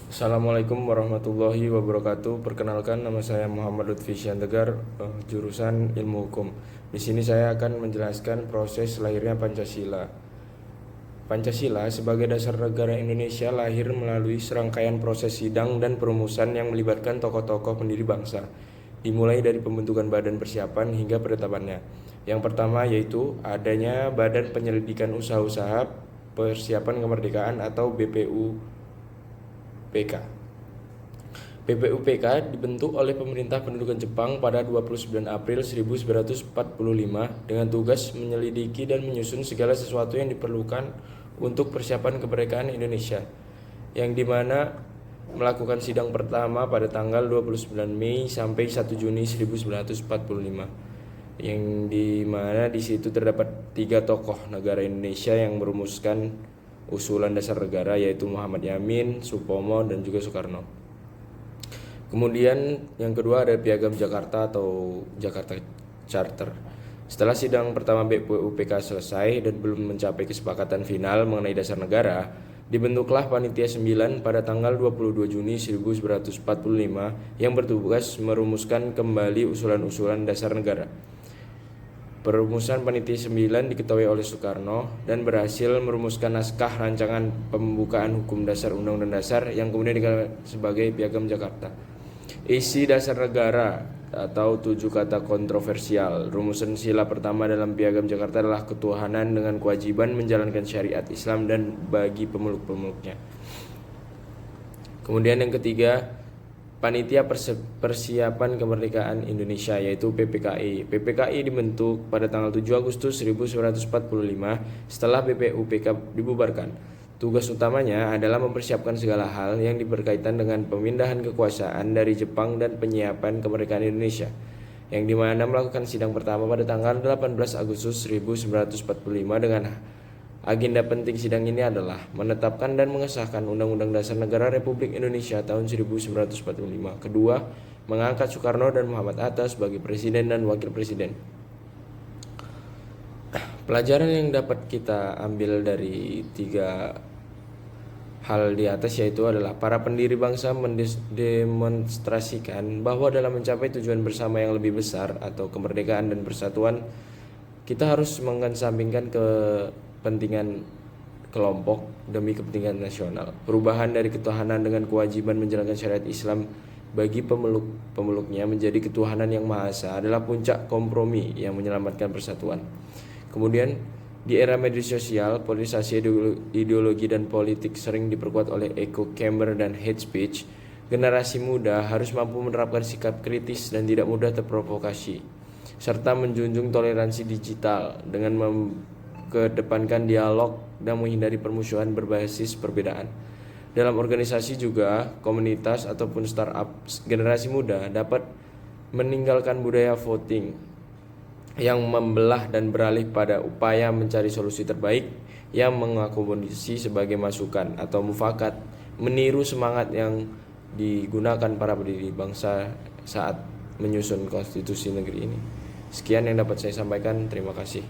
Assalamualaikum warahmatullahi wabarakatuh. Perkenalkan, nama saya Muhammad Lutfi Syantegar, jurusan Ilmu Hukum. Di sini saya akan menjelaskan proses lahirnya Pancasila. Pancasila sebagai dasar negara Indonesia lahir melalui serangkaian proses sidang dan perumusan yang melibatkan tokoh-tokoh pendiri bangsa, dimulai dari pembentukan badan persiapan hingga penetapannya. Yang pertama yaitu adanya Badan Penyelidikan Usaha-usaha Persiapan Kemerdekaan atau BPUPK. BPUPK dibentuk oleh pemerintah pendudukan Jepang pada 29 April 1945 dengan tugas menyelidiki dan menyusun segala sesuatu yang diperlukan untuk persiapan kemerdekaan Indonesia, yang dimana melakukan sidang pertama pada tanggal 29 Mei sampai 1 Juni 1945, yang dimana di situ terdapat 3 tokoh negara Indonesia yang merumuskan usulan dasar negara, yaitu Muhammad Yamin, Supomo, dan juga Soekarno. Kemudian yang kedua ada Piagam Jakarta atau Jakarta Charter. Setelah sidang pertama BPUPK selesai dan belum mencapai kesepakatan final mengenai dasar negara, dibentuklah Panitia 9 pada tanggal 22 Juni 1945 yang bertugas merumuskan kembali usulan-usulan dasar negara. Perumusan Panitia 9 diketahui oleh Soekarno dan berhasil merumuskan naskah rancangan pembukaan hukum dasar Undang-Undang Dasar yang kemudian dikenal sebagai Piagam Jakarta. Isi dasar negara atau 7 kata kontroversial. Rumusan sila pertama dalam Piagam Jakarta adalah ketuhanan dengan kewajiban menjalankan syariat Islam dan bagi pemeluk-pemeluknya. Kemudian yang ketiga, Panitia Persiapan Kemerdekaan Indonesia, yaitu PPKI. PPKI dibentuk pada tanggal 7 Agustus 1945 setelah BPUPK dibubarkan. Tugas utamanya adalah mempersiapkan segala hal yang berkaitan dengan pemindahan kekuasaan dari Jepang dan penyiapan kemerdekaan Indonesia, yang dimana melakukan sidang pertama pada tanggal 18 Agustus 1945 dengan agenda penting sidang ini adalah menetapkan dan mengesahkan Undang-Undang Dasar Negara Republik Indonesia tahun 1945. Kedua, mengangkat Soekarno dan Muhammad Hatta sebagai presiden dan wakil presiden. Pelajaran yang dapat kita ambil dari 3 hal di atas yaitu adalah para pendiri bangsa mendemonstrasikan bahwa dalam mencapai tujuan bersama yang lebih besar atau kemerdekaan dan persatuan, kita harus mengesampingkan kepentingan kelompok demi kepentingan nasional. Perubahan dari ketuhanan dengan kewajiban menjalankan syariat Islam bagi pemeluknya menjadi ketuhanan yang Maha Esa adalah puncak kompromi yang menyelamatkan persatuan. Kemudian di era media sosial, polarisasi ideologi dan politik sering diperkuat oleh echo chamber dan hate speech. Generasi muda harus mampu menerapkan sikap kritis dan tidak mudah terprovokasi, serta menjunjung toleransi digital dengan mengedepankan dialog dan menghindari permusuhan berbasis perbedaan. Dalam organisasi juga, komunitas ataupun startup, generasi muda dapat meninggalkan budaya voting yang membelah dan beralih pada upaya mencari solusi terbaik yang mengakomodasi sebagai masukan atau mufakat, meniru semangat yang digunakan para pendiri bangsa saat menyusun konstitusi negeri ini. Sekian yang dapat saya sampaikan, terima kasih.